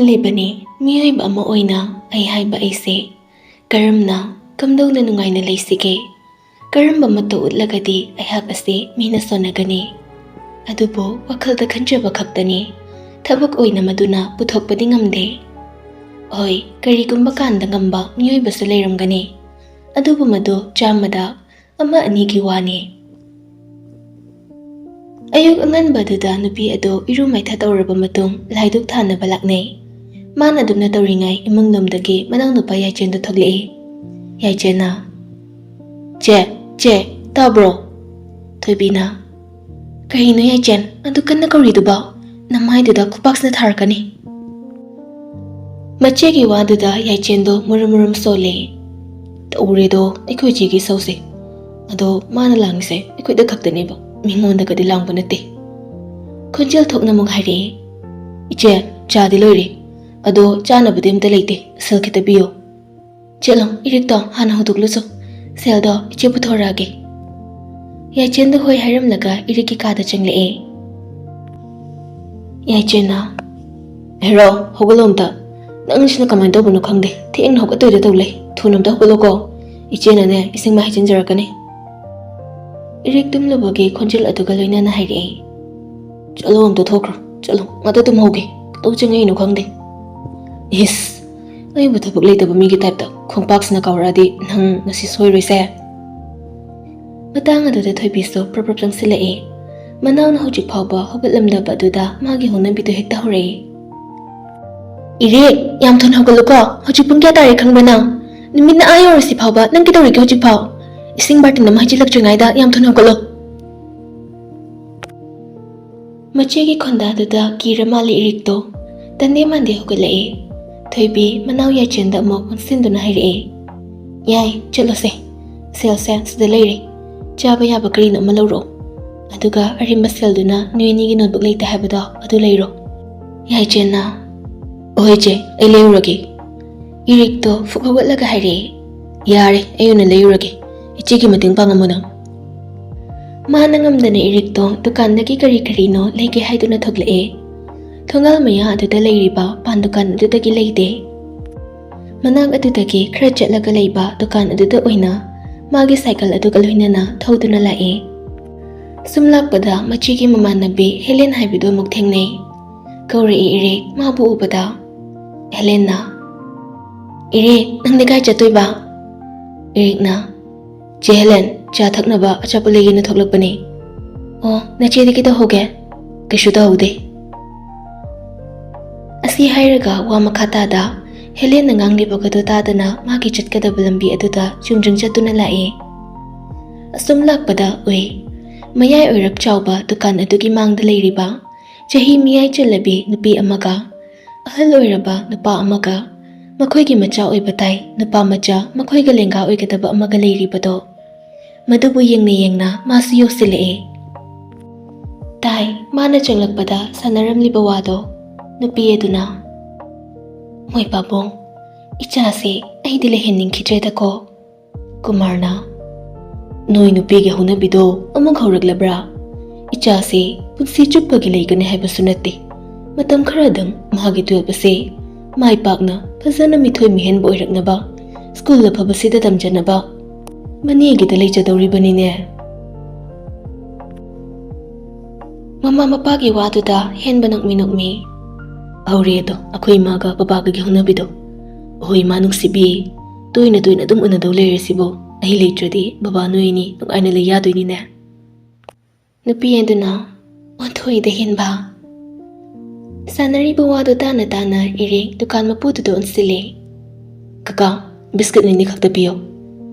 ꯈꯜꯂꯤꯕꯅꯤ ꯃꯤꯑꯣꯏꯕ ꯑꯃ ꯑꯣꯏꯅ ꯑꯩ ꯍꯥꯏꯕ ꯑꯩꯁꯦ ꯀꯔꯝꯅ ꯀꯝꯗꯧꯅ ꯅꯨꯡꯉꯥꯏꯅ ꯂꯩꯁꯤꯒꯦ ꯀꯔꯝꯕ ꯃꯇꯧ ꯎꯠꯂꯒꯗꯤ ꯑꯩꯍꯥꯛ ꯑꯁꯤ ꯃꯤꯅ ꯁꯣꯟꯅꯒꯅꯤ ꯑꯗꯨꯕꯨ ꯋꯥꯈꯜꯗ ꯈꯟꯖꯕ ꯈꯛꯇꯅꯤ ꯊꯕꯛ ꯑꯣꯏꯅ ꯃꯗꯨꯅ ꯄꯨꯊꯣꯛꯄꯗꯤ ꯉꯝꯗꯦ ꯍꯣꯏ ꯀꯔꯤꯒꯨꯝꯕ ꯀꯥꯟꯗ ꯉꯝꯕ ꯃꯤꯑꯣꯏꯕꯁꯨ ꯂꯩꯔꯝꯒꯅꯤ ꯑꯗꯨꯕꯨ ꯃꯗꯨ ꯆꯥꯝꯃꯗ ꯑꯃ ꯑꯅꯤꯒꯤ ꯋꯥꯅꯤ ꯑꯌꯨꯛ ꯑꯉꯟꯕꯗꯨꯗ ꯅꯨꯄꯤ ꯑꯗꯨ ꯏꯔꯨ ꯃꯥꯏꯊ ꯇꯧꯔꯕ ꯃꯇꯨꯡ ꯂꯥꯏꯗꯨꯛ ꯊꯥꯅꯕ ꯂꯥꯛꯅꯩ ꯃꯥꯅ ꯑꯗꯨꯝꯅ ꯇꯧꯔꯤꯉꯩ ꯏꯃꯨꯡꯂꯣꯝꯗꯒꯤ ꯃꯅꯥꯎꯅꯨꯄꯥ ꯌꯥꯏꯆꯦꯟꯗꯨ ꯊꯣꯛꯂꯛꯏ ꯌꯥꯏꯆꯦꯟꯅ ꯆꯦ ꯇꯥꯕ꯭ꯔꯣ ꯊꯣꯏꯕꯤꯅ ꯀꯔꯤꯅꯣ ꯌꯥꯏꯆꯦꯟ ꯑꯗꯨ ꯀꯟꯅ ꯀꯧꯔꯤꯗꯨꯕꯣ ꯅꯃꯥꯏꯗꯨꯗ ꯈꯨꯄꯥꯛꯁꯤꯅ ꯊꯥꯔꯛꯀꯅꯤ ꯃꯆꯦꯒꯤ ꯋꯥꯗꯨꯗ ꯌꯥꯏꯆꯦꯟꯗꯣ ꯃꯨꯔꯨꯝ ꯁꯣꯜꯂꯦ ꯇꯧꯔꯦꯗꯣ ꯑꯩꯈꯣꯏ ꯆꯦꯒꯤ ꯁꯧꯁꯦ ꯑꯗꯣ ꯃꯥꯅ ꯂꯥꯡꯉꯤꯁꯦ ꯑꯩꯈꯣꯏꯗ ꯈꯛꯇꯅꯦꯕ ꯃꯤꯉꯣꯟꯗꯒꯗꯤ ꯂꯥꯡꯕ ꯅꯠꯇꯦ ꯈꯣꯟꯖꯦꯜ ꯊꯣꯛꯅ ꯑꯃꯨꯛ ꯍꯥꯏꯔꯛꯏ ꯏꯆꯦ ꯆꯥꯗꯤ ꯂꯣꯏꯔꯦ ꯑꯗꯣ ꯆꯥꯅꯕꯗꯤ ꯑꯝꯇ ꯂꯩꯇꯦ ꯁꯦꯜ ꯈꯤꯇ ꯄꯤꯌꯣ ꯆꯠꯂꯣ ꯏꯔꯤꯛꯇꯣ ꯍꯥꯟꯅ ꯍꯧꯗꯣꯛꯂꯨꯆꯣ ꯁꯦꯜꯗꯣ ꯏꯆꯦ ꯄꯨꯊꯣꯔꯛꯑꯒꯦ ꯌꯥꯏꯆꯦꯟꯗ ꯍꯣꯏ ꯍꯥꯏꯔꯝꯂꯒ ꯏꯔꯤꯛꯀꯤ ꯀꯥꯗ ꯆꯪꯂꯛꯑꯦ ꯌꯥꯏꯆꯦꯟꯅ ꯍꯦꯔꯣ ꯍꯧꯒꯠꯂꯣ ꯑꯝꯇ ꯅꯪꯁꯤꯅ ꯀꯃꯥꯏꯅ ꯇꯧꯕꯅꯣ ꯈꯪꯗꯦ ꯊꯦꯡꯅ ꯍꯧꯒꯠꯇꯣꯏꯗ ꯇꯧ ꯂꯩ ꯊꯨꯅ ꯑꯝꯇ ꯍꯧꯒꯠꯂꯣꯀꯣ ꯏꯆꯦꯅꯅꯦ ꯏꯁꯤꯡ ꯃꯥꯏ ꯍꯩꯖꯤꯟꯖꯔꯛꯀꯅꯤ ꯏꯔꯤꯛ ꯇꯨꯝꯂꯨꯕꯒꯤ ꯈꯣꯟꯖꯦꯜ ꯑꯗꯨꯒ ꯂꯣꯏꯅꯅ ꯍꯥꯏꯔꯛꯑꯦ ꯆꯠꯂꯣ ꯑꯝꯇ ꯊꯣꯛꯈ꯭ꯔꯣ ꯆꯠꯂꯣ ꯉꯥꯛꯇ ꯇꯨꯝꯍꯧꯒꯦ ꯀꯩꯗꯧ ꯆꯪꯉꯛꯏꯅꯣ ꯈꯪꯗꯦ ꯏꯁ ꯑꯩꯕꯨ ꯊꯕꯛ ꯂꯩꯇꯕ ꯃꯤꯒꯤ ꯇꯥꯏꯞꯇ ꯈꯣꯡꯄꯥꯛꯁꯤꯅ ꯀꯥꯎꯔꯛꯑꯗꯤ ꯅꯪ ꯉꯁꯤ ꯁꯣꯏꯔꯣꯏꯁꯦ ꯃꯇꯥꯡ ꯑꯗꯨꯗ ꯊꯣꯏꯕꯤꯁꯨ ꯄ꯭ꯔꯞ ꯆꯪꯁꯤꯜꯂꯛꯑꯦ ꯃꯅꯥꯎꯅ ꯍꯧꯖꯤꯛ ꯐꯥꯎꯕ ꯍꯧꯒꯠꯂꯝꯗꯕ ꯑꯗꯨꯗ ꯃꯥꯒꯤ ꯍꯧꯅꯕꯤꯗꯨ ꯍꯦꯛꯇ ꯍꯧꯔꯛꯏ ꯏꯔꯦꯛ ꯌꯥꯝ ꯊꯨꯅ ꯍꯧꯒꯠꯂꯨꯀꯣ ꯍꯧꯖꯤꯛ ꯄꯨꯡ ꯀꯌꯥ ꯇꯥꯔꯦ ꯈꯪꯕ ꯅꯪ ꯅꯨꯃꯤꯠꯅ ꯑꯥ ꯌꯧꯔꯁꯤ ꯐꯥꯎꯕ ꯅꯪ ꯀꯩꯗꯧꯔꯤꯒꯦ ꯍꯧꯖꯤꯛ ꯐꯥꯎ ꯏꯁꯤꯡ ꯕꯥꯔꯇꯤꯟ ꯑꯃ ꯍꯩꯖꯤꯜꯂꯛꯇ꯭ꯔꯤꯉꯩꯗ ꯌꯥꯝ ꯊꯨꯅ ꯍꯧꯒꯠꯂꯣ ꯃꯆꯦꯒꯤ ꯈꯣꯟꯗꯥꯗꯨꯗ ꯀꯤꯔ ꯃꯥꯜꯂꯤ ꯏꯔꯤꯛꯇꯣ ꯇꯟꯗꯦ ꯃꯥꯟꯗꯦ ꯍꯧꯒꯠꯂꯛꯑꯦ ꯊꯣꯏꯕꯤ ꯃꯅꯥꯎ ꯌꯥꯏꯆꯦꯟꯗ ꯑꯃꯨꯛ ꯑꯣꯟꯁꯤꯟꯗꯨꯅ ꯍꯥꯏꯔꯛꯑꯦ ꯌꯥꯏ ꯆꯠꯂꯣꯁꯦ ꯁꯦꯜꯁꯦ ꯁꯤꯗ ꯂꯩꯔꯦ ꯆꯥꯕ ꯌꯥꯕ ꯀꯔꯤꯅꯣ ꯑꯃ ꯂꯧꯔꯛꯑꯣ ꯑꯗꯨꯒ ꯑꯔꯦꯝꯕ ꯁꯦꯜꯗꯨꯅ ꯅꯣꯏ ꯑꯅꯤꯒꯤ ꯅꯣꯠꯕꯨꯛ ꯂꯩꯇꯦ ꯍꯥꯏꯕꯗꯣ ꯑꯗꯨ ꯂꯩꯔꯣ ꯌꯥꯏꯆꯦꯟꯅ ꯑꯍꯣꯏ ꯆꯦ ꯑꯩ ꯂꯩꯔꯨꯔꯒꯦ ꯏꯔꯤꯛꯇꯣ ꯐꯨꯛ ꯍꯧꯒꯠꯂꯒ ꯍꯥꯏꯔꯛꯑꯦ ꯌꯥꯔꯦ ꯑꯩ ꯑꯣꯏꯅ ꯂꯩꯔꯨꯔꯒꯦ ꯏꯆꯦꯒꯤ ꯃꯇꯦꯡ ꯄꯥꯡꯉꯝꯃꯨ ꯅꯪ ꯃꯥꯅ ꯉꯝꯗꯅ ꯏꯔꯤꯛꯇꯣ ꯗꯨꯀꯥꯟꯗꯒꯤ ꯀꯔꯤꯅꯣ ꯂꯩꯒꯦ ꯍꯥꯏꯗꯨꯅ ꯊꯣꯛꯂꯛꯑꯦ ꯊꯣꯡꯒꯥꯜ ꯃꯌꯥ ꯑꯗꯨꯗ ꯂꯩꯔꯤꯕ ꯄꯥꯟ ꯗꯨꯀꯥꯟ ꯑꯗꯨꯗꯒꯤ ꯂꯩꯗꯦ ꯃꯅꯥꯛ ꯑꯗꯨꯗꯒꯤ ꯈꯔ ꯆꯠꯂꯒ ꯂꯩꯕ ꯗꯨꯀꯥꯟ ꯑꯗꯨꯗ ꯑꯣꯏꯅ ꯃꯥꯒꯤ ꯁꯥꯏꯀꯜ ꯑꯗꯨꯒ ꯂꯣꯏꯅꯅ ꯊꯧꯗꯨꯅ ꯂꯥꯛꯑꯦ ꯁꯨꯝ ꯂꯥꯛꯄꯗ ꯃꯆꯦꯒꯤ ꯃꯃꯥꯟꯅꯕꯤ ꯍꯦꯂꯦꯟ ꯍꯥꯏꯕꯗꯨ ꯑꯃꯨꯛ ꯊꯦꯡꯅꯩ ꯀꯧꯔꯛꯏ ꯏꯔꯤꯛ ꯃꯥꯕꯨ ꯎꯕꯗ ꯍꯦꯂꯦꯟꯅ ꯏꯔꯤꯛ ꯅꯪꯗꯤ ꯀꯥꯏ ꯆꯠꯇꯣꯏꯕ ꯏꯔꯤꯛꯅ ꯆꯦ ꯍꯦꯂꯦꯟ ꯆꯥ ꯊꯛꯅꯕ ꯑꯆꯥꯄꯣꯠ ꯂꯩꯒꯦꯅ ꯊꯣꯛꯂꯛꯄꯅꯤ ꯑꯣ ꯅꯆꯦꯗꯤ ꯀꯩꯗꯧꯍꯧꯒꯦ ꯀꯩꯁꯨ ꯇꯧꯍꯧꯗꯦ ꯑꯁꯤ ꯍꯥꯏꯔꯒ ꯋꯥ ꯃꯈꯥ ꯇꯥꯗ ꯍꯦꯂꯦꯟꯅ ꯉꯥꯡꯂꯤꯕꯒꯗꯨ ꯇꯥꯗꯅ ꯃꯥꯒꯤ ꯆꯠꯀꯗꯕ ꯂꯝꯕꯤ ꯑꯗꯨꯗ ꯆꯨꯝꯗ꯭ꯔꯤꯡ ꯆꯠꯇꯨꯅ ꯂꯥꯛꯑꯦ ꯑꯁꯨꯝ ꯂꯥꯛꯄꯗ ꯎꯏ ꯃꯌꯥꯏ ꯑꯣꯏꯔꯞ ꯆꯥꯎꯕ ꯗꯨꯀꯥꯟ ꯑꯗꯨꯒꯤ ꯃꯥꯡꯗ ꯂꯩꯔꯤꯕ ꯆꯍꯤ ꯃꯤꯌꯥꯏ ꯆꯜꯂꯕꯤ ꯅꯨꯄꯤ ꯑꯃꯒ ꯑꯍꯜ ꯑꯣꯏꯔꯕ ꯅꯨꯄꯥ ꯑꯃꯒ ꯃꯈꯣꯏꯒꯤ ꯃꯆꯥ ꯑꯣꯏꯕ ꯇꯥꯏ ꯅꯨꯄꯥ ꯃꯆꯥ ꯃꯈꯣꯏꯒ ꯂꯦꯡꯒꯥ ꯑꯣꯏꯒꯗꯕ ꯑꯃꯒ ꯂꯩꯔꯤꯕꯗꯣ ꯃꯗꯨꯕꯨ ꯌꯦꯡꯅ ꯃꯥꯁꯨ ꯌꯧꯁꯤꯜꯂꯛꯑꯦ ꯇꯥꯏ ꯃꯥꯅ ꯆꯪꯂꯛꯄꯗ ꯁꯥꯟꯅꯔꯝꯂꯤꯕ ꯋꯥꯗꯣ ꯅꯨꯄꯤ ꯑꯗꯨꯅ ꯃꯣꯏ ꯄꯥꯕꯨꯡ ꯏꯆꯥꯁꯦ ꯑꯩꯗꯤ ꯂꯩꯍꯟꯅꯤꯡꯈꯤꯗ꯭ꯔꯦꯗꯀꯣ ꯀꯨꯃꯥꯔꯅ ꯅꯣꯏ ꯅꯨꯄꯤꯒꯤ ꯍꯧꯅꯕꯤꯗꯣ ꯑꯃꯨꯛ ꯍꯧꯔꯛꯂꯕ꯭ꯔꯥ ꯏꯆꯥꯁꯦ ꯄꯨꯟꯁꯤ ꯆꯨꯞꯄꯒꯤ ꯂꯩꯒꯅꯤ ꯍꯥꯏꯕꯁꯨ ꯅꯠꯇꯦ ꯃꯇꯝ ꯈꯔꯗꯪ ꯃꯥꯒꯤ 12 ꯑꯁꯦ ꯃꯥꯏ ꯄꯥꯛꯅ ꯐꯖꯅ ꯃꯤꯊꯣꯏ ꯃꯤꯍꯦꯟꯕ ꯑꯣꯏꯔꯛꯅꯕ ꯁ꯭ꯀꯨꯜ ꯑꯐꯕꯁꯤꯗ ꯇꯝꯖꯅꯕ ꯃꯅꯦꯒꯤꯗ ꯂꯩꯖꯗꯧꯔꯤꯕꯅꯤꯅꯦ ꯃꯃꯥ ꯃꯄꯥꯒꯤ ꯋꯥꯗꯨꯗ ꯍꯦꯟꯕ ꯅꯣꯛꯃꯤ ꯍꯧꯔꯦ ꯑꯗꯣ ꯑꯩꯈꯣꯏ ꯏꯃꯥꯒ ꯕꯕꯥꯒꯒꯤ ꯍꯧꯅꯕꯤꯗꯣ ꯑꯍꯣꯏ ꯏꯃꯥ ꯅꯨꯡꯁꯤꯕꯤ ꯇꯣꯏꯅ ꯑꯗꯨꯝ ꯎꯅꯗꯧ ꯂꯩꯔꯁꯤꯕꯣ ꯑꯩ ꯂꯩꯇ꯭ꯔꯗꯤ ꯕꯕꯥ ꯅꯣꯏꯅꯤ ꯅꯨꯡꯉꯥꯏꯅ ꯂꯩ ꯌꯥꯗꯣꯏꯅꯤꯅꯦ ꯅꯨꯄꯤ ꯑꯗꯨꯅ ꯑꯣꯟꯊꯣꯛꯏꯗ ꯍꯦꯟꯕ ꯁꯥꯟꯅꯔꯤꯕ ꯋꯥꯗꯨ ꯇꯥꯅ ꯏꯔꯤꯛ ꯗꯨꯀꯥꯟ ꯃꯄꯨꯗꯨꯗ ꯑꯣꯟꯁꯤꯜꯂꯦ ꯀꯀꯥ ꯕꯤꯁꯀꯤꯠ ꯅꯤꯅꯤ ꯈꯛꯇ ꯄꯤꯌꯣ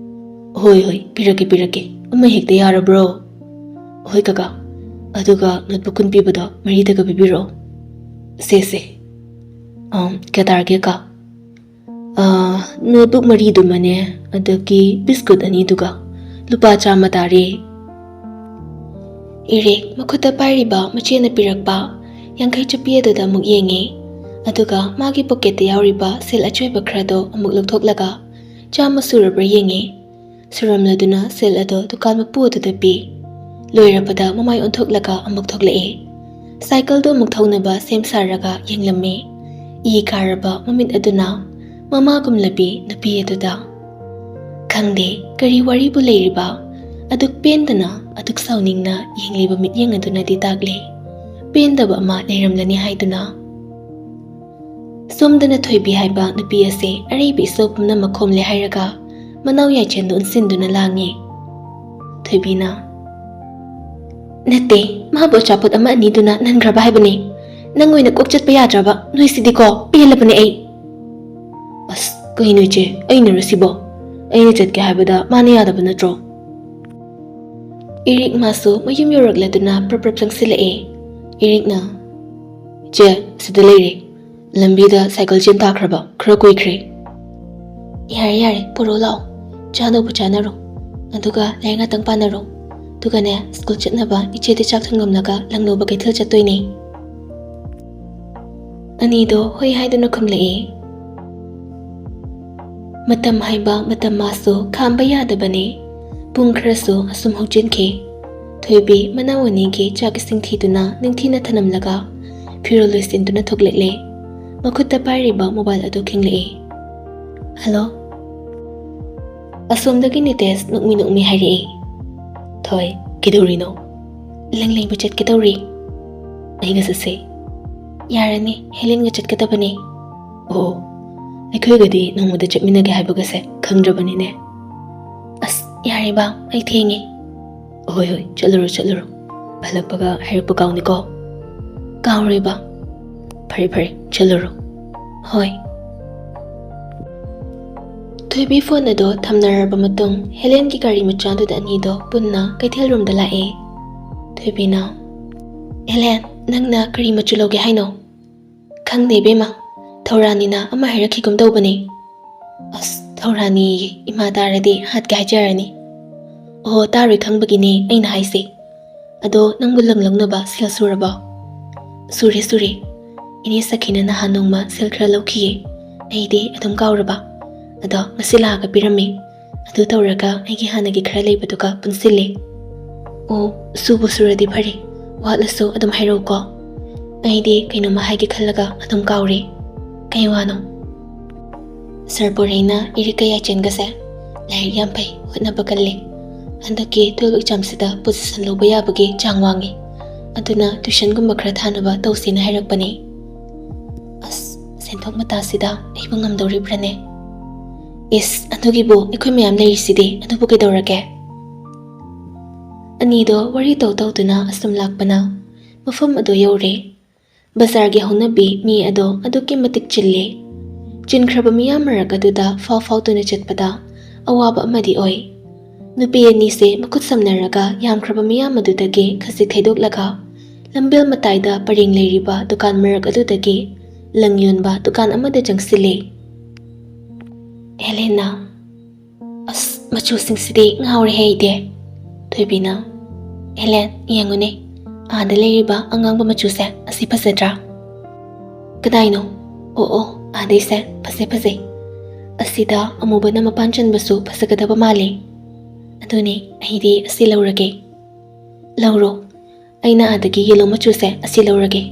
ꯍꯣꯏ ꯄꯤꯔꯛꯀꯦ ꯑꯃ ꯍꯦꯛꯇ ꯌꯥꯔꯕ꯭ꯔꯣ ꯍꯣꯏ ꯀꯀꯥ ꯑꯗꯨꯒ ꯅꯣꯠꯕꯨꯛ 10 ꯄꯤꯕꯗꯣ 4ꯗꯒ ꯄꯤꯕꯤꯔꯛꯑꯣ ꯁꯦ ꯀꯌꯥ ꯇꯥꯔꯒꯦ ꯀꯥ ꯅꯣꯠꯕꯨꯛ 4ꯗꯨꯃꯅꯦ ꯑꯗꯒꯤ ꯕꯤꯁꯀꯨꯠ 2ꯗꯨꯒ ꯂꯨꯄꯥ 100 ꯇꯥꯔꯦ ꯏꯔꯤꯛ ꯃꯈꯨꯠꯇ ꯄꯥꯏꯔꯤꯕ ꯃꯆꯦꯅ ꯄꯤꯔꯛꯄ 50 ꯆꯞꯄꯤ ꯑꯗꯨꯗ ꯑꯃꯨꯛ ꯌꯦꯡꯉꯦ ꯑꯗꯨꯒ ꯃꯥꯒꯤ ꯄꯣꯀꯦꯠꯇ ꯌꯥꯎꯔꯤꯕ ꯁꯦꯜ ꯑꯆꯣꯏꯕ ꯈꯔꯗꯣ ꯑꯃꯨꯛ ꯂꯧꯊꯣꯛꯂꯒ 100 ꯁꯨꯔꯕ꯭ꯔꯥ ꯌꯦꯡꯉꯦ ꯁꯨꯔꯝꯂꯗꯨꯅ ꯁꯦꯜ ꯑꯗꯣ ꯗꯨꯀꯥꯟ ꯃꯄꯨ ꯑꯗꯨꯗ ꯄꯤ ꯂꯣꯏꯔꯕꯗ ꯃꯃꯥꯏ ꯑꯣꯟꯊꯣꯛꯂꯒ ꯑꯃꯨꯛ ꯊꯣꯛꯂꯛꯑꯦ ꯁꯥꯏꯀꯜꯗꯣ ꯑꯃꯨꯛ ꯊꯧꯅꯕ ꯁꯦꯝ ꯁꯥꯔꯒ ꯌꯦꯡꯂꯝꯃꯦ ꯏ ꯀꯥꯔꯕ ꯃꯃꯤꯠ ꯑꯗꯨꯅ ꯃꯃꯥꯒꯨꯝꯂꯕꯤ ꯅꯨꯄꯤ ꯑꯗꯨꯗ ꯈꯪꯗꯦ ꯀꯔꯤ ꯋꯥꯔꯤꯕꯨ ꯂꯩꯔꯤꯕ ꯑꯗꯨꯛ ꯄꯦꯟꯗꯅ ꯑꯗꯨꯛ ꯁꯥꯎꯅꯤꯡꯅ ꯌꯦꯡꯂꯤꯕ ꯃꯤꯠꯌꯦꯡ ꯑꯗꯨꯅꯗꯤ ꯇꯥꯛꯂꯤ ꯄꯦꯟꯗꯕ ꯑꯃ ꯂꯩꯔꯝꯂꯅꯤ ꯍꯥꯏꯗꯨꯅ ꯁꯣꯝꯗꯅ ꯊꯣꯏꯕꯤ ꯍꯥꯏꯕ ꯅꯨꯄꯤ ꯑꯁꯤ ꯑꯔꯩꯕ ꯏꯁꯧ ꯄꯨꯝꯅꯃꯛ ꯈꯣꯝꯂꯦ ꯍꯥꯏꯔꯒ ꯃꯅꯥꯎ ꯌꯥꯏꯆꯦꯟꯗ ꯎꯟꯁꯤꯟꯗꯨꯅ ꯂꯥꯡꯉꯤ ꯊꯣꯏꯕꯤꯅ ꯅꯠꯇꯦ ꯃꯥꯕꯨ ꯑꯆꯥꯄꯣꯠ ꯑꯃ ꯑꯅꯤꯗꯨꯅ ꯅꯟꯈ꯭ꯔꯕ ꯍꯥꯏꯕꯅꯤ ꯅꯪ ꯑꯣꯏꯅ ꯀꯣꯛ ꯆꯠꯄ ꯌꯥꯗ꯭ꯔꯕ ꯅꯣꯏꯁꯤꯗꯤꯀꯣ ꯄꯦꯜꯂꯕꯅꯦ ꯑꯩ ꯑꯁ ꯀꯩꯅꯣ ꯏꯆꯦ ꯑꯩꯅꯔꯣ ꯁꯤꯕꯣ ꯑꯩꯅ ꯆꯠꯀꯦ ꯍꯥꯏꯕꯗ ꯃꯥꯅ ꯌꯥꯗꯕ ꯅꯠꯇ꯭ꯔꯣ ꯏꯔꯤꯛ ꯃꯥꯁꯨ ꯃꯌꯨꯝ ꯌꯧꯔꯛꯂꯗꯨꯅ ꯄ꯭ꯔꯞ ꯆꯪꯁꯤꯜꯂꯛꯑꯦ ꯏꯔꯤꯛꯅ ꯏꯆꯦ ꯁꯤꯗ ꯂꯩꯔꯦ ꯂꯝꯕꯤꯗ ꯁꯥꯏꯀꯜ ꯆꯦꯟ ꯇꯥꯈ꯭ꯔꯕ ꯈꯔ ꯀꯨꯏꯈ꯭ꯔꯦ ꯌꯥꯔꯦ ꯌꯥꯔꯦ ꯄꯨꯔꯛꯑꯣ ꯂꯥꯛꯑꯣ ꯆꯥꯅꯕꯨ ꯆꯥꯅꯔꯣ ꯑꯗꯨꯒ ꯂꯥꯏꯔꯤꯛ ꯉꯥꯛꯇꯪ ꯄꯥꯅꯔꯣ ꯑꯗꯨꯒꯅꯦ ꯁ꯭ꯀꯨꯜ ꯆꯠꯅꯕ ꯏꯆꯦꯗꯤ ꯆꯥꯛ ꯊꯣꯡꯂꯝꯂꯒ ꯂꯪꯂꯧꯕ ꯀꯩꯊꯦꯜ ꯆꯠꯇꯣꯏꯅꯦ ꯑꯅꯤꯗꯣ ꯍꯣꯏ ꯍꯥꯏꯗꯨꯅ ꯈꯨꯝꯂꯛꯏ ꯃꯇꯝ ꯍꯥꯏꯕ ꯃꯇꯝ ꯃꯥꯁꯨ ꯈꯥꯝꯕ ꯌꯥꯗꯕꯅꯤ ꯄꯨꯡ ꯈꯔꯁꯨ ꯑꯁꯨꯝ ꯍꯧꯖꯤꯟꯈꯤ ꯊꯣꯏꯕꯤ ꯃꯅꯥꯎ ꯑꯅꯤꯒꯤ ꯆꯥꯛ ꯏꯁꯤꯡ ꯊꯤꯗꯨꯅ ꯅꯤꯡꯊꯤꯅ ꯊꯅꯝꯂꯒ ꯐꯤꯔꯣꯜ ꯂꯣꯏꯁꯤꯟꯗꯨꯅ ꯊꯣꯛꯂꯛꯂꯦ ꯃꯈꯨꯠꯇ ꯄꯥꯏꯔꯤꯕ ꯃꯣꯕꯥꯏꯜ ꯑꯗꯨ ꯈꯤꯡꯂꯛꯏ ꯍꯜꯂꯣ ꯑꯁꯣꯝꯗꯒꯤ ꯅꯤꯇꯦꯁ ꯅꯣꯛꯃꯤ ꯅꯣꯛꯃꯤ ꯍꯥꯏꯔꯛꯏ ꯊꯣꯏ ꯀꯩꯗꯧꯔꯤꯅꯣ ꯂꯪ ꯂꯩꯕ ꯆꯠꯀꯗꯧꯔꯤ ꯑꯩꯒ ꯆꯠꯁꯦ ꯌꯥꯔꯅꯤ ꯍꯦꯂꯦꯟꯒ ꯆꯠꯀꯗꯕꯅꯤ ꯑꯣ ꯑꯩꯈꯣꯏꯒꯗꯤ ꯅꯣꯡꯃꯗ ꯆꯠꯃꯤꯟꯅꯒꯦ ꯍꯥꯏꯕꯒꯁꯦ ꯈꯪꯗ꯭ꯔꯕꯅꯤꯅꯦ ꯑꯁ ꯌꯥꯔꯦ ꯕꯥ ꯑꯩ ꯊꯦꯡꯉꯦ ꯍꯣꯏ ꯍꯣꯏ ꯆꯠꯂꯨꯔꯣ ꯍꯜꯂꯛꯄꯒ ꯍꯥꯏꯔꯛꯄ ꯀꯥꯎꯅꯤꯀꯣ ꯀꯥꯎꯔꯣꯏ ꯕꯥ ꯐꯔꯦ ꯆꯠꯂꯨꯔꯣ ꯍꯣꯏ ꯊꯣꯏꯕꯤ ꯐꯣꯟ ꯑꯗꯨ ꯊꯝꯅꯔꯕ ꯃꯇꯨꯡ ꯍꯦꯂꯦꯟꯒꯤ ꯒꯥꯔꯤ ꯃꯆꯥꯗꯨꯗ ꯑꯅꯤꯗꯣ ꯄꯨꯟꯅ ꯀꯩꯊꯦꯜꯔꯣꯝꯗ ꯂꯥꯛꯑꯦ ꯊꯣꯏꯕꯤꯅ ꯍꯦꯂꯦꯟ ꯅꯪꯅ ꯀꯔꯤ ꯃꯆꯨ ꯂꯧꯒꯦ ꯍꯥꯏꯅꯣ ꯈꯪꯗꯦ ꯏꯕꯦꯝꯃ ꯊꯧꯔꯥꯅꯤꯅ ꯑꯃ ꯍꯥꯏꯔꯛꯈꯤꯒꯨꯝ ꯇꯧꯕꯅꯤ ꯑꯁ ꯊꯧꯔꯥꯅꯤꯌꯦ ꯏꯃꯥ ꯇꯥꯔꯗꯤ ꯍꯥꯠꯀꯦ ꯍꯥꯏꯖꯔꯅꯤ ꯑꯣ ꯇꯥꯔꯣꯏ ꯈꯪꯕꯒꯤꯅꯦ ꯑꯩꯅ ꯍꯥꯏꯁꯦ ꯑꯗꯣ ꯅꯪꯕꯨ ꯂꯪ ꯂꯧꯅꯕ ꯁꯦꯜ ꯁꯨꯔꯕꯣ ꯁꯨꯔꯦ ꯏꯅꯦ ꯁꯈꯤꯅ ꯅꯍꯥꯟ ꯅꯣꯡꯃ ꯁꯦꯜ ꯈꯔ ꯂꯧꯈꯤꯌꯦ ꯑꯩꯗꯤ ꯑꯗꯨꯝ ꯀꯥꯎꯔꯕ ꯑꯗꯣ ꯉꯁꯤ ꯂꯥꯛꯑꯒ ꯄꯤꯔꯝꯃꯤ ꯑꯗꯨ ꯇꯧꯔꯒ ꯑꯩꯒꯤ ꯍꯥꯟꯅꯒꯤ ꯈꯔ ꯂꯩꯕꯗꯨꯒ ꯄꯨꯟꯁꯤꯜꯂꯦ ꯑꯣ ꯁꯨꯕꯨ ꯁꯨꯔꯗꯤ ꯐꯔꯦ ꯋꯥꯠꯂꯁꯨ ꯑꯗꯨꯝ ꯍꯥꯏꯔꯛꯎꯀꯣ ꯑꯩꯗꯤ ꯀꯩꯅꯣꯝꯃ ꯍꯥꯏꯒꯦ ꯈꯜꯂꯒ ꯑꯗꯨꯝ ꯀꯥꯎꯔꯦ ꯀꯩ ꯋꯥꯅꯣ ꯁꯔ ꯕꯣꯔꯩꯅ ꯏꯔꯤꯛꯀ ꯌꯥꯏꯆꯦꯟꯒꯁꯦ ꯂꯥꯏꯔꯤꯛ ꯌꯥꯝ ꯐꯩ ꯍꯣꯠꯅꯕ ꯀꯜꯂꯤ ꯍꯟꯗꯛꯀꯤ 12 ꯑꯦꯛꯖꯥꯝꯁꯤꯗ ꯄꯣꯖꯤꯁꯟ ꯂꯧꯕ ꯌꯥꯕꯒꯤ ꯆꯥꯡ ꯋꯥꯡꯉꯤ ꯑꯗꯨꯅ ꯇ꯭ꯌꯨꯁꯟꯒꯨꯝꯕ ꯈꯔ ꯊꯥꯅꯕ ꯇꯧꯁꯤꯅ ꯍꯥꯏꯔꯛꯄꯅꯤ ꯑꯁ ꯁꯦꯟꯊꯣꯛ ꯃꯇꯥꯁꯤꯗ ꯑꯩꯕꯨ ꯉꯝꯗꯧꯔꯤꯕ꯭ꯔꯅꯦ ꯏꯁ ꯑꯗꯨꯒꯤꯕꯨ ꯑꯩꯈꯣꯏ ꯃꯌꯥꯝ ꯂꯩꯔꯤꯁꯤꯗꯤ ꯑꯗꯨꯕꯨ ꯀꯩꯗꯧꯔꯒꯦ ꯑꯅꯤꯗꯣ ꯋꯥꯔꯤ ꯇꯧꯗꯨꯅ ꯑꯁꯨꯝ ꯂꯥꯛꯄꯅ ꯃꯐꯝ ꯑꯗꯨ ꯌꯧꯔꯦ ꯕꯖꯥꯔꯒꯤ ꯍꯧꯅꯕꯤ ꯃꯤ ꯑꯗꯣ ꯑꯗꯨꯛꯀꯤ ꯃꯇꯤꯛ ꯆꯤꯜꯂꯤ ꯆꯤꯟꯈ꯭ꯔꯕ ꯃꯤꯌꯥꯝ ꯃꯔꯛ ꯑꯗꯨꯗ ꯐꯥꯎꯗꯨꯅ ꯆꯠꯄꯗ ꯑꯋꯥꯕ ꯑꯃꯗꯤ ꯑꯣꯏ ꯅꯨꯄꯤ ꯑꯅꯤꯁꯦ ꯃꯈꯨꯠ ꯁꯝꯅꯔꯒ ꯌꯥꯝꯈ꯭ꯔꯕ ꯃꯤꯌꯥꯝ ꯑꯗꯨꯗꯒꯤ ꯈꯖꯤꯛ ꯊꯩꯗꯣꯛꯂꯒ ꯂꯝꯕꯦꯜ ꯃꯇꯥꯏꯗ ꯄꯔꯦꯡ ꯂꯩꯔꯤꯕ ꯗꯨꯀꯥꯟ ꯃꯔꯛ ꯑꯗꯨꯗꯒꯤ ꯂꯪ ꯌꯣꯟꯕ ꯗꯨꯀꯥꯟ ꯑꯃꯗ ꯆꯪꯁꯤꯜꯂꯤ ꯍꯦꯂꯦꯟꯅ ꯑꯁ ꯃꯆꯨꯁꯤꯡꯁꯤꯗꯤ ꯉꯥꯎꯔꯦꯍꯦ ꯑꯩꯗꯤ ꯊꯣꯏꯕꯤꯅ ꯍꯦꯂꯦꯟ ꯌꯦꯡꯉꯨꯅꯦ ꯑꯥꯗ ꯂꯩꯔꯤꯕ ꯑꯉꯥꯡꯕ ꯃꯆꯨꯁꯦ ꯑꯁꯤ ꯐꯖꯗ꯭ꯔꯥ ꯀꯗꯥꯏꯅꯣ ꯑꯣ ꯑꯥꯗꯩꯁꯦ ꯐꯖꯩ ꯑꯁꯤꯗ ꯑꯃꯨꯕꯅ ꯃꯄꯥꯟ ꯆꯟꯕꯁꯨ ꯐꯖꯒꯗꯕ ꯃꯥꯜꯂꯤ ꯑꯗꯨꯅꯤ ꯑꯩꯗꯤ ꯑꯁꯤ ꯂꯧꯔꯒꯦ ꯂꯧꯔꯣ ꯑꯩꯅ ꯑꯥꯗꯒꯤ ꯌꯦꯜꯂꯣ ꯃꯆꯨꯁꯦ ꯑꯁꯤ ꯂꯧꯔꯒꯦ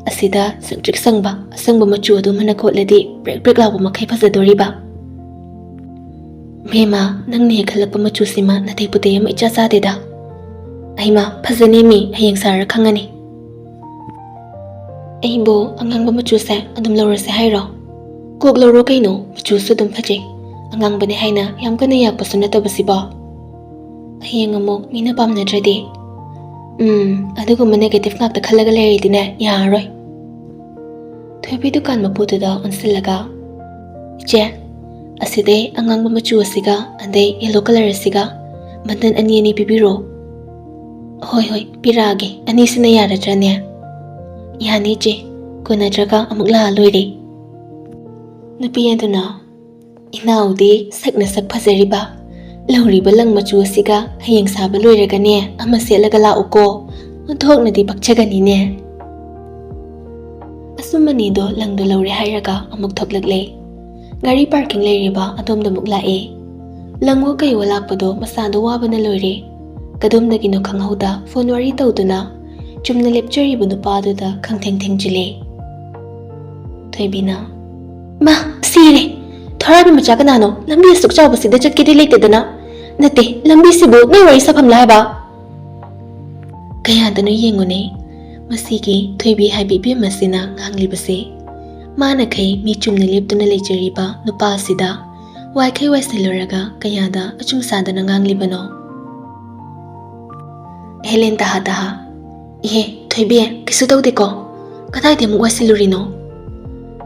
ꯑꯁꯤꯗ ꯁꯪꯇ꯭ꯔꯤꯛ ꯁꯪꯕ ꯑꯁꯪꯕ ꯃꯆꯨ ꯑꯗꯨꯃꯅ ꯀꯣꯠꯂꯗꯤ ꯕ꯭ꯔꯦꯛ ꯂꯥꯎꯕ ꯃꯈꯩ ꯐꯖꯗꯣꯔꯤꯕ ꯚꯦꯃꯥ ꯅꯪꯅ ꯍꯦꯛꯈꯠꯂꯛꯄ ꯃꯆꯨꯁꯤꯃ ꯅꯥꯇꯩ ꯄꯨꯇꯩ ꯑꯃ ꯏꯆꯥ ꯆꯥꯗꯦꯗ ꯑꯩꯃ ꯐꯖꯅꯦꯃꯤ ꯍꯌꯦꯡ ꯁꯥꯔ ꯈꯪꯉꯅꯤ ꯑꯩꯕꯨ ꯑꯉꯥꯡꯕ ꯃꯆꯨꯁꯦ ꯑꯗꯨꯝ ꯂꯧꯔꯁꯦ ꯍꯥꯏꯔꯣ ꯀꯣꯛ ꯂꯧꯔꯣ ꯀꯩꯅꯣ ꯃꯆꯨꯁꯨ ꯑꯗꯨꯝ ꯐꯖꯩ ꯑꯉꯥꯡꯕꯅꯦ ꯍꯥꯏꯅ ꯌꯥꯝ ꯀꯟꯅ ꯌꯥꯛꯄꯁꯨ ꯅꯠꯇꯕꯁꯤꯕꯣ ꯍꯌꯦꯡ ꯑꯃꯨꯛ ꯃꯤꯅ ꯄꯥꯝꯅꯗ꯭ꯔꯗꯤ ꯑꯗꯨꯒꯨꯝꯕ ꯅꯦꯒꯦꯇꯤꯚ ꯉꯥꯛꯇ ꯈꯜꯂꯒ ꯂꯩꯔꯗꯤꯅꯦ ꯌꯥꯔꯔꯣꯏ ꯊꯣꯏꯕꯤ ꯗꯨꯀꯥꯟ ꯃꯄꯨꯗꯨꯗ ꯑꯣꯟꯁꯤꯜꯂꯒ ꯏꯆꯦ ꯑꯁꯤꯗꯩ ꯑꯉꯥꯡꯕ ꯃꯆꯨ ꯑꯁꯤꯒ ꯑꯗꯩ ꯌꯦꯜꯂꯣ ꯀꯂꯔ ꯑꯁꯤꯒ ꯕꯟꯗꯟ ꯑꯅꯤ ꯄꯤꯕꯤꯔꯣ ꯍꯣꯏ ꯄꯤꯔꯛꯑꯒꯦ ꯑꯅꯤꯁꯤꯅ ꯌꯥꯔꯗ꯭ꯔꯅꯦ ꯌꯥꯅꯤ ꯏꯆꯦ ꯀꯣꯟꯅꯗ꯭ꯔꯒ ꯑꯃꯨꯛ ꯂꯥꯛꯑ ꯂꯣꯏꯔꯦ ꯅꯨꯄꯤ ꯑꯗꯨꯅ ꯏꯅꯥꯎꯗꯤ ꯁꯛꯅ ꯁꯛ ꯐꯖꯔꯤꯕ ꯂꯧꯔꯤꯕ ꯂꯪ ꯃꯆꯨ ꯑꯁꯤꯒ ꯍꯌꯦꯡ ꯁꯥꯕ ꯂꯣꯏꯔꯒꯅꯦ ꯑꯃ ꯁꯦꯠꯂꯒ ꯂꯥꯛꯎꯀꯣ ꯑꯣꯟꯊꯣꯛꯅꯗꯤ ꯄꯛꯆꯒꯅꯤꯅꯦ ꯑꯁꯨꯝꯕꯅꯤꯗꯣ ꯂꯪꯗꯣ ꯂꯧꯔꯦ ꯍꯥꯏꯔꯒ ꯑꯃꯨꯛ ꯊꯣꯛꯂꯛꯂꯦ ꯒꯥꯔꯤ ꯄꯥꯔꯀꯤꯡ ꯂꯩꯔꯤꯕ ꯑꯗꯣꯝꯗ ꯑꯃꯨꯛ ꯂꯥꯛꯑꯦ ꯂꯪꯋꯣ ꯀꯩꯋꯣ ꯂꯥꯛꯄꯗꯣ ꯃꯁꯥꯗꯣ ꯋꯥꯕꯅ ꯂꯣꯏꯔꯦ ꯀꯗꯣꯝꯗꯒꯤꯅꯣ ꯈꯪꯍꯧꯗ ꯐꯣꯟ ꯋꯥꯔꯤ ꯇꯧꯗꯨꯅ ꯆꯨꯝꯅ ꯂꯦꯞꯆꯔꯤꯕ ꯅꯨꯄꯥꯗꯨꯗ ꯈꯪꯊꯦꯡ ꯊꯦꯡꯖꯤꯜꯂꯦ Thoibina. Ma, sire. Thorabi macha kanano, lambi asuk chawbasida chatkidi leitedana. Nate, lambi sibu ngai wari safam la haiba. Kayadano yengone. Masigi Thoibi haibi bi masina nganglibase. Mana kai mi chumna leptuna lechariba nupa sida. Wai kai waisiluraga kayada achum sadana nganglibano. Helen taha. Ihe, Thoibi, kisu tawdeko. Kadai de mu waisilurino.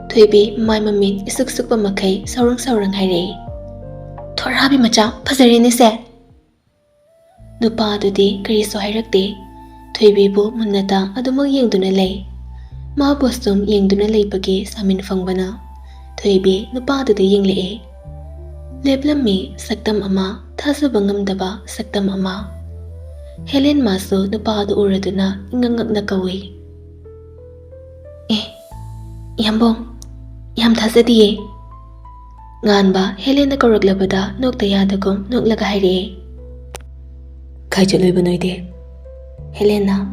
Thoibi mai mamit isuk sukpa makai saurang haire. Thorabi macha phajarini se. Nupa adudi kariso hairakte. Thoibi bu munnata adumak yengduna lei. Ma bostum yengduna leipagi samin fangbana. Thoibi nupa aduda yenglei. Leplammi saktam ama thasaba ngamdaba saktam ama. Helen masu nupa adu uraduna ingangakna kawi. Yambong, yam thasadiye. Nganba Helen na karaglabada nokta yadagum noklaga haire. Kai chaloiba noide. Helena,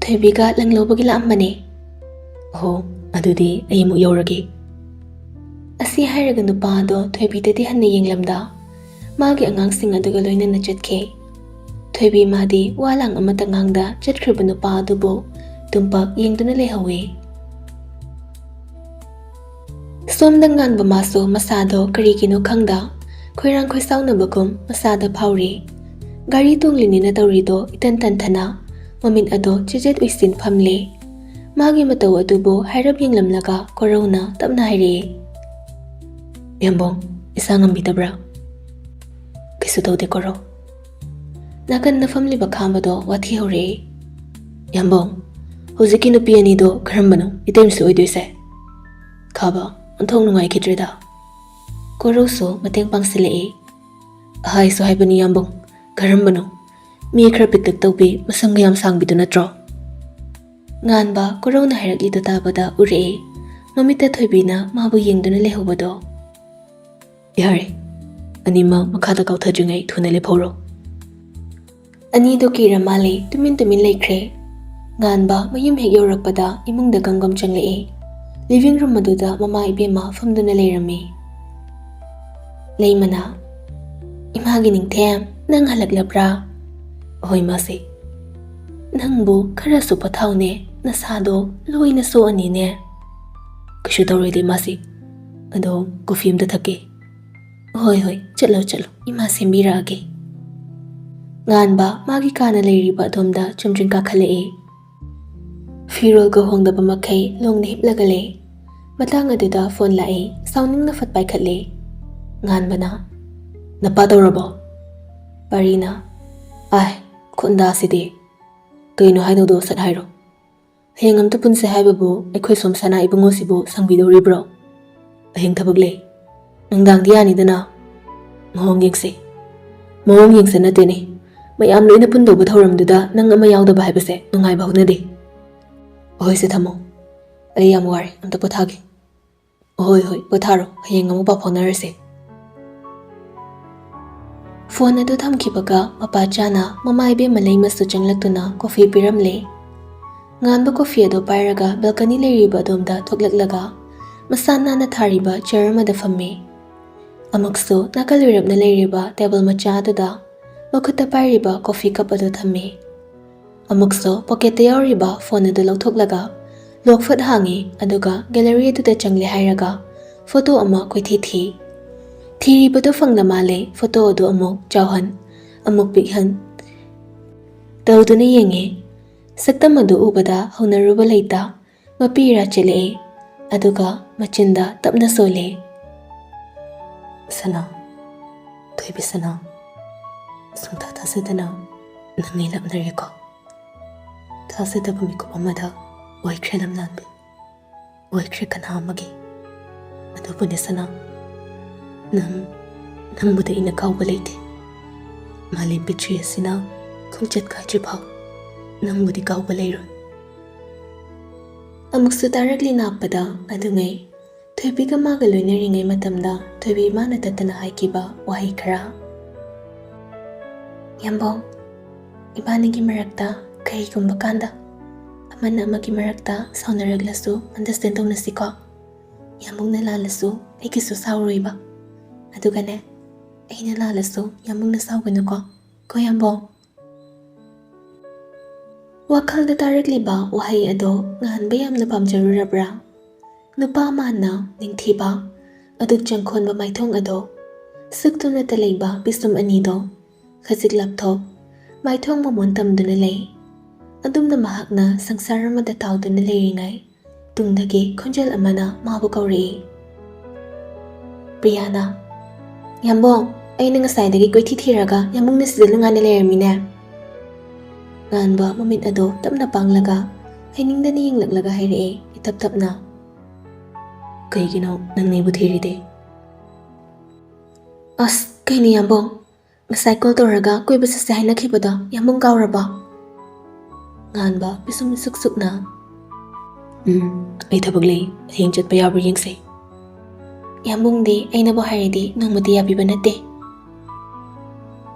Thoibiga langlobagi laambane. Oh, adudi ayimu yauragi. Asi hairaga nupado Thoibidadi hanna yenglamda. Magi angangsing aduga loinana chatke. Thoibi madi walang amata ngangda chatkriba nupado bo tumpak yengduna lehawe. Somdang nganba maso masado karigino khangda. Khoirang khoisaunabagum masada phauri. Gari tunglini na tawrido itan tanthana mamin ado chijet uisin phamle magi mataw adubo hairab yenglamlaga korona tapna haire. Yambong isangam bitabra kisu tawde koro nakan na famli bakhambado wathi hore. Yambong hojiki nupi ani do kharambano itemsu oidoise khaba anthong nungai khitrida koro so mateng pangsile ahai so haibani. Yambong Karambano, mi krapitak tawbi masangayam sangbido na tro. Nganba korona hairagli tatabada ure, mamita Thoibina mabu yengduna lehubado. Yare, anima makada kauthajungay thuna leporo. Ani do kira mali tumin lekre. Nganba mayum hek yorakpada imungda gangam changle. Living room maduda mama ibema famduna leirami. Leimana, imagining them. Nang halaglabra. Hoy masi. Nangbu karasu pathaune nasado loina so ani ne. Kushu tawridi masi. Ado kufim da thake. Hoy chalo ima sembira age. Nganba magi kana leiriba domda chumjin ka khale. Firol go hongdaba makai longni hiplagale. Matang aduda phone lae sounding na fatpai khale. Nganbana napadawrabo. Parina, ai, kunda sidi. Kaino haido sat hairo. Hengam to punse haibabu, ekhoi somsana ibungo sibu sangbido ribro. Aheng tabagle. Nangdang diani dana. Mahong yengse na tene. Mayam loina pundo buthoram duda nang ama yawda bahibase nungai bahuna de. Ohoy se thamo. Ayam wari amta pothage. Ohoy potharo hengam pa phonarase. Phone adu thamkibaga mapa chana mama ibe malai masu changlaktuna coffee piramle. Nganba coffee ado pairaga balcony leiriba domda thoklaklaga masana na thariba chair ma da famme. Amakso nakalirab na leiriba table macha aduda makhuta pairiba coffee cup ado thamme. Amakso pocket yawriba phone adu lawthoklaga lokfat hangi aduga gallery adu da changle hairaga photo ama koithi Thiri bado fangna male photo adu amok chawhan amok bighan tawduna yenge saktam adu ubada haunaruba leita mapira chele aduga machinda tapna sole sana Thoibi sana sungta thasidana nangai lapnare ko thasidaba mikop amada oikre namlanbe oikre kanamagi adu pune sana nang buda ina kauba leite mali pitri asina khongchat khaji phau nang budi kauba leiro amuksu tarakli napada adungai Thoibi ka maga loinari ngai matamda Thoibi mana tatana haikiba wahi khara Yambong ibanigi marakta kai gumba kanda amana amagi marakta saunaraglasu understand tawna siko ꯌꯥꯝꯕꯨꯡꯅ ꯂꯥꯜꯂꯁꯨ ꯑꯩ ꯀꯩꯁꯨ ꯁꯥꯎꯔꯣꯏꯕ ꯑꯗꯨꯒꯅꯦ ꯑꯩꯅ ꯂꯥꯜꯂꯁꯨ ꯌꯥꯝꯕꯨꯡꯅ ꯁꯥꯎꯒꯅꯨꯀꯣ ꯀꯣ ꯌꯥꯝꯕꯨꯡ ꯋꯥꯈꯜꯗ ꯇꯥꯔꯛꯂꯤꯕ ꯋꯥꯍꯩ ꯑꯗꯣ ꯉꯍꯥꯟꯕ ꯌꯥꯝꯅ ꯄꯥꯝꯖꯔꯨꯔꯕ꯭ꯔꯥ ꯅꯨꯄꯥ ꯃꯥꯟꯅ ꯅꯤꯡꯊꯤꯕ ꯑꯗꯨꯛ ꯆꯪꯈꯣꯟꯕ ꯃꯥꯏꯊꯣꯡ ꯑꯗꯣ ꯁꯨꯛꯇꯨꯅꯇ ꯂꯩꯕ ꯄꯤꯁꯨꯝ ꯑꯅꯤꯗꯣ ꯈꯖꯤꯛ ꯂꯥꯞꯊꯣꯛ ꯃꯥꯏꯊꯣꯡ ꯃꯃꯣꯟ ꯇꯝꯗꯨꯅ ꯂꯩ ꯑꯗꯨꯝꯅ ꯃꯍꯥꯛꯅ ꯁꯪꯁꯥꯔ ꯑꯃꯗ ꯇꯥꯎꯗꯨꯅ ꯂꯩꯔꯤꯉꯩ ꯇꯨꯡꯗꯒꯤ ꯈꯣꯟꯖꯦꯜ ꯑꯃꯅ ꯃꯥꯕꯨ ꯀꯧꯔꯛꯏ ꯄ꯭ꯔꯤꯌꯥꯅ ꯌꯥꯝꯕꯨꯡ ꯑꯩꯅ ꯉꯁꯥꯏꯗꯒꯤ ꯀꯣꯏꯊꯤ ꯊꯤꯔꯒ ꯌꯥꯝꯕꯨꯡꯅ ꯁꯤꯗ ꯅꯨꯡꯉꯥꯏꯅ ꯂꯩꯔꯝꯃꯤꯅꯦ ꯉꯥꯟꯕ ꯃꯃꯤꯠ ꯑꯗꯣ ꯇꯞꯅ ꯄꯥꯡꯂꯒ ꯍꯩꯅꯤꯡꯗꯅ ꯌꯦꯡꯂꯛꯂꯒ ꯍꯥꯏꯔꯛꯑꯦ ꯏꯇꯞ ꯇꯞꯅ ꯀꯩꯒꯤꯅꯣ ꯅꯪ ꯑꯩꯕꯨ ꯊꯤꯔꯤꯗꯤ ꯑꯁ ꯀꯩꯅꯣ ꯌꯥꯝꯕꯨꯡ ꯉꯁꯥꯏ ꯀꯣꯜ ꯇꯧꯔꯒ ꯀꯣꯏꯕ ꯆꯠꯁꯦ ꯍꯥꯏꯅꯈꯤꯕꯗꯣ ꯌꯥꯝꯕꯨꯡ ꯀꯥꯎꯔꯕ ꯉꯥꯟꯕ ꯄꯤꯁꯨꯝ ꯁꯨꯛ ꯁꯨꯛꯅ ꯑꯩ ꯊꯕꯛ ꯂꯩ ꯍꯌꯦꯡ ꯆꯠꯄ ꯌꯥꯕ꯭ꯔꯥ ꯌꯦꯡꯁꯦ ꯌꯥꯝꯕꯨꯡꯗꯤ ꯑꯩꯅꯕꯨ ꯍꯥꯏꯔꯗꯤ ꯅꯣꯡꯃꯗꯤ ꯌꯥꯕꯤꯕ ꯅꯠꯇꯦ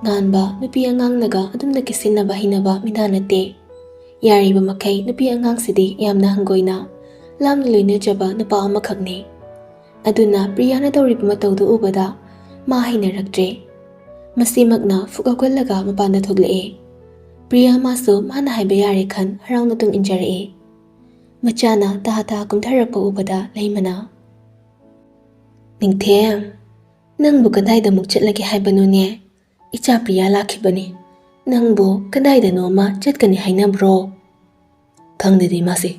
ꯉꯥꯟꯕ ꯅꯨꯄꯤ ꯑꯉꯥꯡꯅꯒ ꯑꯗꯨꯝꯅ ꯀꯤꯁꯤꯟꯅꯕ ꯍꯩꯅꯕ ꯃꯤꯗꯥ ꯅꯠꯇꯦ ꯌꯥꯔꯤꯕ ꯃꯈꯩ ꯅꯨꯄꯤ ꯑꯉꯥꯡꯁꯤꯗꯤ ꯌꯥꯝꯅ ꯍꯪꯒꯣꯏꯅ ꯂꯥꯞꯅ ꯂꯣꯏꯅꯖꯕ ꯅꯨꯄꯥ ꯑꯃꯈꯛꯅꯤ ꯑꯗꯨꯅ ꯄ꯭ꯔꯤꯌꯥꯅ ꯇꯧꯔꯤꯕ ꯃꯇꯧꯗꯨ ꯎꯕꯗ ꯃꯥ ꯍꯩꯅꯔꯛꯇ꯭ꯔꯦ ꯃꯁꯤꯃꯛꯅ ꯐꯨꯛ ꯍꯧꯒꯠꯂꯒ ꯃꯄꯥꯟꯗ ꯊꯣꯛꯂꯛꯑꯦ ꯄ꯭ꯔꯤꯌꯥ ꯃꯥꯁꯨ ꯃꯥꯅ ꯍꯥꯏꯕ ꯌꯥꯔꯦ ꯈꯟ ꯍꯔꯥꯎꯅ ꯇꯨꯡ ꯏꯟꯖꯔꯛꯑꯦ ꯃꯆꯥꯅ ꯇꯍꯥ ꯀꯨꯝꯊꯔꯛꯄ ꯎꯕꯗ ꯂꯩꯃꯅ ꯅꯤꯡꯊꯦꯝ ꯅꯪꯕꯨ ꯀꯗꯥꯏꯗ ꯑꯃꯨꯛ ꯆꯠꯂꯒꯦ ꯍꯥꯏꯕꯅꯣꯅꯦ ꯏꯆꯥ ꯄ꯭ꯔꯤꯌꯥ ꯂꯥꯛꯈꯤꯕꯅꯤ ꯅꯪꯕꯨ ꯀꯗꯥꯏꯗꯅꯣꯃ ꯆꯠꯀꯅꯤ ꯍꯥꯏꯅꯕ꯭ꯔꯣ ꯈꯪꯗꯦꯗꯤ ꯃꯥꯁꯦ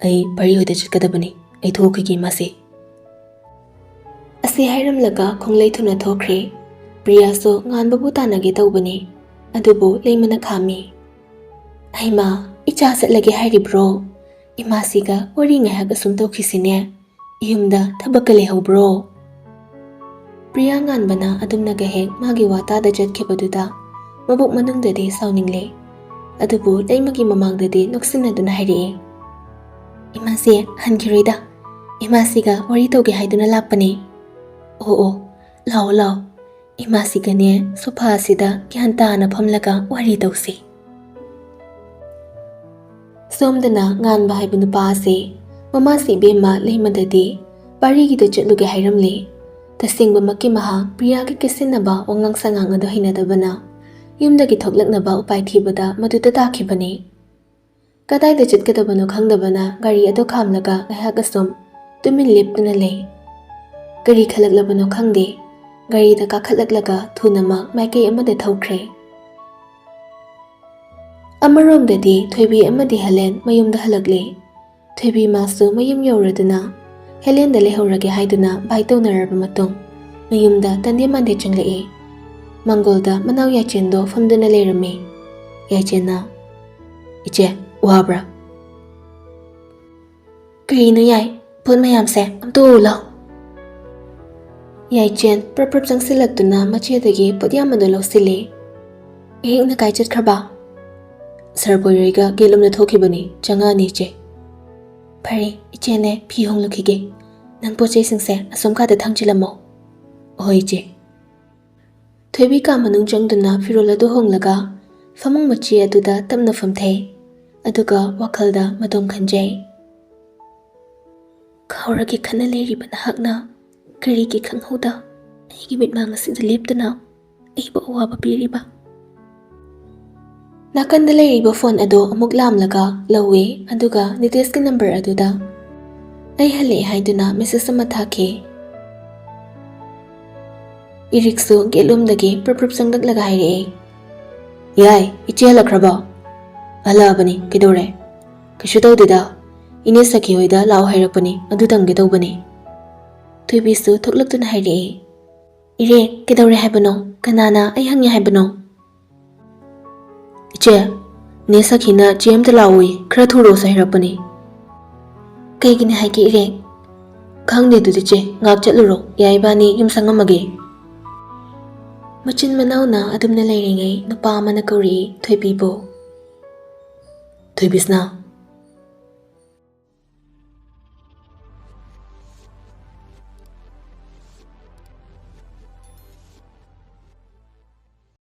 ꯑꯩ ꯄꯔꯤꯍꯣꯏꯗ ꯆꯠꯀꯗꯕꯅꯤ ꯑꯩ ꯊꯣꯛꯈꯤꯒꯦ ꯃꯥꯁꯦ ꯑꯁꯤ ꯍꯥꯏꯔꯝꯂꯒ ꯈꯣꯡꯂꯩ ꯊꯨꯅ ꯊꯣꯛꯈ꯭ꯔꯦ ꯄ꯭ꯔꯤꯌꯥꯁꯨ ꯉꯥꯟꯕꯕꯨ ꯇꯥꯟꯅꯒꯦ ꯇꯧꯕꯅꯤ ꯑꯗꯨꯕꯨ ꯂꯩꯃꯅ ꯈꯥꯝꯃꯤ ꯍꯩꯃꯥ ꯏꯆꯥ ꯆꯠꯂꯒꯦ ꯍꯥꯏꯔꯤꯕ꯭ꯔꯣ ꯏꯃꯥꯁꯤꯒ ꯋꯥꯔꯤ ꯉꯥꯏꯍꯥꯛ ꯑꯁꯨꯝ ꯇꯧꯈꯤꯁꯤꯅꯦ ꯌꯨꯝꯗ ꯊꯕꯛꯀ ꯂꯩꯍꯧꯕ꯭ꯔꯣ ꯄ꯭ꯔꯤꯌꯥ ꯉꯥꯟꯕꯅ ꯑꯗꯨꯝꯅꯒ ꯍꯦꯛ ꯃꯥꯒꯤ ꯋꯥꯇꯥꯗ ꯆꯠꯈꯤꯕꯗꯨꯗ ꯃꯕꯨꯛ ꯃꯅꯨꯡꯗꯗꯤ ꯁꯥꯎꯅꯤꯡꯂꯦ ꯑꯗꯨꯕꯨ ꯂꯩꯃꯒꯤ ꯃꯃꯥꯡꯗꯗꯤ ꯅꯣꯛꯁꯤꯟꯅꯗꯨꯅ ꯍꯥꯏꯔꯛꯑꯦ ꯏꯃꯥꯁꯤ ꯍꯟꯈꯤꯔꯣꯏꯗ ꯏꯃꯥꯁꯤꯒ ꯋꯥꯔꯤ ꯇꯧꯒꯦ ꯍꯥꯏꯗꯨꯅ ꯂꯥꯛꯄꯅꯦ ꯑꯣ ꯂꯥꯛꯑꯣ ꯂꯥꯛꯑꯣ ꯏꯃꯥꯁꯤꯒꯅꯦ ꯁꯣꯐꯥ ꯑꯁꯤꯗ ꯒ꯭ꯌꯥꯟ ꯇꯥꯅ ꯐꯝꯂꯒ ꯋꯥꯔꯤ ꯇꯧꯁꯤ ꯁꯣꯝꯗꯅ ꯉꯥꯟꯕ ꯍꯥꯏꯕ ꯅꯨꯄꯥ ꯑꯁꯤ ꯃꯃꯥꯁꯤ ꯏꯕꯦꯝꯃ ꯂꯩꯃꯗꯗꯤ ꯄꯥꯔꯤꯒꯤꯗ ꯆꯠꯂꯨꯒꯦ ꯍꯥꯏꯔꯝꯂꯦ ꯇꯁꯦꯡꯕꯃꯛꯀꯤ ꯃꯍꯥꯛ ꯄ꯭ꯔꯤꯌꯥꯒꯤ ꯀꯤꯁꯤꯟꯅꯕ ꯋꯥꯉꯥꯡ ꯁꯉꯥꯡ ꯑꯗꯨ ꯍꯩꯅꯗꯕꯅ ꯌꯨꯝꯗꯒꯤ ꯊꯣꯛꯂꯛꯅꯕ ꯎꯄꯥꯏ ꯊꯤꯕꯗ ꯃꯗꯨꯗ ꯇꯥꯈꯤꯕꯅꯤ ꯀꯗꯥꯏꯗ ꯆꯠꯀꯗꯕꯅꯣ ꯈꯪꯗꯕꯅ ꯒꯥꯔꯤ ꯑꯗꯨ ꯈꯥꯝꯂꯒ ꯉꯥꯏꯍꯥꯛ ꯑꯁꯨꯝ ꯇꯨꯃꯤꯟ ꯂꯦꯞꯇꯨꯅ ꯂꯩ ꯀꯔꯤ ꯈꯜꯂꯛꯂꯕꯅꯣ ꯈꯪꯗꯦ ꯒꯥꯔꯤꯗ ꯀꯥꯈꯠꯂꯛꯂꯒ ꯊꯨꯅꯃꯛ ꯃꯥꯏꯀꯩ ꯑꯃꯗ ꯊꯧꯈ꯭ꯔꯦ ꯑꯃꯔꯣꯝꯗꯗꯤ ꯊꯣꯏꯕꯤ ꯑꯃꯗꯤ ꯍꯦꯂꯦꯟ ꯃꯌꯨꯝꯗ ꯍꯜꯂꯛꯂꯦ ꯊꯣꯏꯕꯤ ꯃꯥꯁꯨ ꯃꯌꯨꯝ ꯌꯧꯔꯗꯨꯅ ꯍꯦꯂꯦꯟꯗ ꯂꯩꯍꯧꯔꯒꯦ ꯍꯥꯏꯗꯨꯅ ꯕꯥꯏ ꯇꯧꯅꯔꯕ ꯃꯇꯨꯡ ꯃꯌꯨꯝꯗ ꯇꯟꯗꯦ ꯃꯥꯟꯗꯦ ꯆꯪꯂꯛꯑꯦ ꯃꯥꯡꯒꯣꯜꯗ ꯃꯅꯥꯎ ꯌꯥꯏꯆꯦꯟꯗꯣ ꯐꯝꯗꯨꯅ ꯂꯩꯔꯝꯃꯦ ꯌꯥꯏꯆꯦꯟꯅ ꯏꯆꯦ ꯋꯥꯕ꯭ꯔꯥ ꯀꯔꯤꯅꯣ ꯌꯥꯏ ꯄꯣꯠ ꯃꯌꯥꯝꯁꯦ ꯑꯝꯇ ꯎ ꯂꯥꯎ ꯌꯥꯏꯆꯦꯟ ꯄ꯭ꯔꯞ ꯆꯪꯁꯤꯜꯂꯛꯇꯨꯅ ꯃꯆꯦꯗꯒꯤ ꯄꯣꯠꯌꯥꯝ ꯑꯗꯨ ꯂꯧꯁꯤꯜꯂꯦ ꯏꯔꯤꯛꯅ ꯀꯥꯏ ꯆꯠꯈ꯭ꯔꯕ ꯁꯔ ꯄꯣꯏꯔꯩꯒ ꯒꯦꯠꯂꯣꯝꯗ ꯊꯣꯛꯈꯤꯕꯅꯤ ꯆꯪꯉꯛꯑꯅꯤ ꯏꯆꯦ ꯐꯔꯦ ꯏꯆꯦꯅꯦ ꯐꯤ ꯍꯣꯡꯂꯨꯈꯤꯒꯦ ꯅꯪ ꯄꯣꯠ ꯆꯩꯁꯤꯡꯁꯦ ꯑꯁꯣꯝ ꯀꯥꯗ ꯊꯥꯡꯖꯤꯜꯂꯝꯃꯣ ꯍꯣꯏ ꯏꯆꯦ ꯊꯣꯏꯕꯤ ꯀꯥ ꯃꯅꯨꯡ ꯆꯪꯗꯨꯅ ꯐꯤꯔꯣꯜ ꯑꯗꯨ ꯍꯣꯡꯂꯒ ꯐꯃꯨꯡ ꯃꯆꯤ ꯑꯗꯨꯗ ꯇꯞꯅ ꯐꯝꯊꯩ ꯑꯗꯨꯒ ꯋꯥꯈꯜꯗ ꯃꯇꯣꯝ ꯈꯟꯖꯩ ꯈꯥꯎꯔꯒꯦ ꯈꯟꯅ ꯂꯩꯔꯤꯕ ꯅꯍꯥꯛꯅ ꯀꯔꯤꯒꯤ ꯈꯪꯍꯧꯗ ꯑꯩꯒꯤ ꯃꯤꯠꯃꯥꯡ ꯑꯁꯤꯗ ꯂꯦꯞꯇꯨꯅ ꯑꯩꯕꯨ ꯑꯋꯥꯕ ꯄꯤꯔꯤꯕ ꯅꯥꯀꯟꯗ ꯂꯩꯔꯤꯕ ꯐꯣꯟ ꯑꯗꯨ ꯑꯃꯨꯛ ꯂꯥꯝꯂꯒ ꯂꯧꯋꯦ ꯑꯗꯨꯒ ꯅꯤꯇꯦꯁꯀꯤ ꯅꯝꯕꯔ ꯑꯗꯨꯗ ꯑꯩ ꯍꯜꯂꯛꯑꯦ ꯍꯥꯏꯗꯨꯅ ꯃꯦꯁꯦꯖ ꯑꯃ ꯊꯥꯈꯤ ꯏꯔꯤꯛꯁꯨ ꯒꯦꯠꯂꯣꯝꯗꯒꯤ ꯄ꯭ꯔꯞ ꯆꯪꯂꯛꯂꯒ ꯍꯥꯏꯔꯛꯑꯦ ꯌꯥꯏ ꯏꯆꯦ ꯍꯜꯂꯛꯈ꯭ꯔꯕꯣ ꯍꯜꯂꯛꯑꯕꯅꯤ ꯀꯩꯗꯧꯔꯦ ꯀꯩꯁꯨ ꯇꯧꯗꯦꯗ ꯏꯅꯦ ꯁꯈꯤ ꯍꯣꯏꯗ ꯂꯥꯛꯑꯣ ꯍꯥꯏꯔꯛꯄꯅꯤ ꯑꯗꯨ ꯇꯝꯒꯦ ꯇꯧꯕꯅꯤ ꯊꯣꯏꯕꯤꯁꯨ ꯊꯣꯛꯂꯛꯇꯨꯅ ꯍꯥꯏꯔꯛꯑꯦ ꯏꯔꯦ ꯀꯩꯗꯧꯔꯦ ꯍꯥꯏꯕꯅꯣ ꯀꯅꯥꯅ ꯑꯩ ꯍꯪꯉꯦ ꯍꯥꯏꯕꯅꯣ ꯏꯆꯦ ꯅꯦ ꯁꯈꯤꯅ ꯆꯦ ꯑꯝꯇ ꯂꯥꯛꯑꯣꯏ ꯈꯔ ꯊꯨꯔꯣꯁꯨ ꯍꯥꯏꯔꯛꯄꯅꯤ ꯀꯩꯒꯤꯅꯤ ꯍꯥꯏꯒꯦ ꯏꯔꯦ ꯈꯪꯗꯦ ꯑꯗꯨꯗꯤ ꯆꯦ ꯉꯥꯛ ꯆꯠꯂꯨꯔꯣ ꯌꯥꯏ ꯏꯕꯥꯅꯤ ꯌꯨꯝ ꯁꯪꯉꯝꯃꯒꯦ ꯃꯆꯤꯟ ꯃꯅꯥꯎꯅ ꯑꯗꯨꯝꯅ ꯂꯩꯔꯤꯉꯩ ꯅꯨꯄꯥ ꯑꯃꯅ ꯀꯧꯔꯛꯏ ꯊꯣꯏꯕꯤꯕꯨ ꯊꯣꯏꯕꯤꯁꯅꯥ